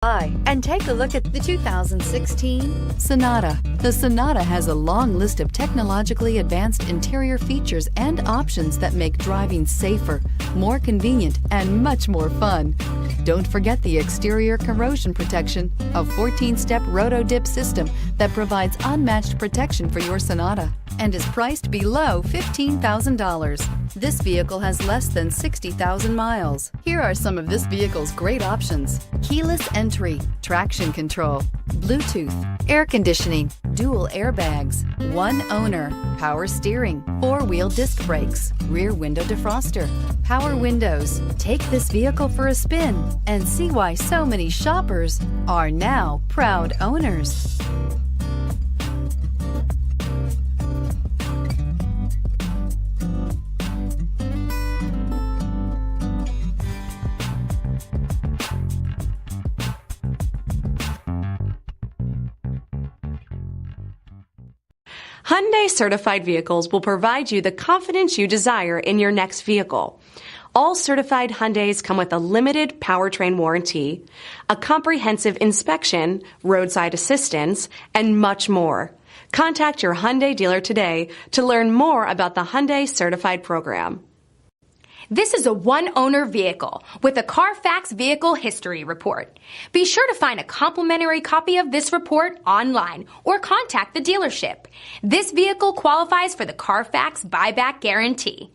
Hi, and take a look at the 2016 Sonata. The Sonata has a long list of technologically advanced interior features and options that make driving safer, more convenient, and much more fun. Don't forget the exterior corrosion protection, a 14-step roto-dip system that provides unmatched protection for your Sonata and is priced below $15,000. This vehicle has less than 60,000 miles. Here are some of this vehicle's great options: keyless entry, traction control, Bluetooth, air conditioning, dual airbags, one owner, power steering, four-wheel disc brakes, rear window defroster, power windows. Take this vehicle for a spin and see why so many shoppers are now proud owners. Hyundai certified vehicles will provide you the confidence you desire in your next vehicle. All certified Hyundais come with a limited powertrain warranty, a comprehensive inspection, roadside assistance, and much more. Contact your Hyundai dealer today to learn more about the Hyundai certified program. This is a one-owner vehicle with a CARFAX Vehicle History Report. Be sure to find a complimentary copy of this report online or contact the dealership. This vehicle qualifies for the CARFAX Buyback Guarantee.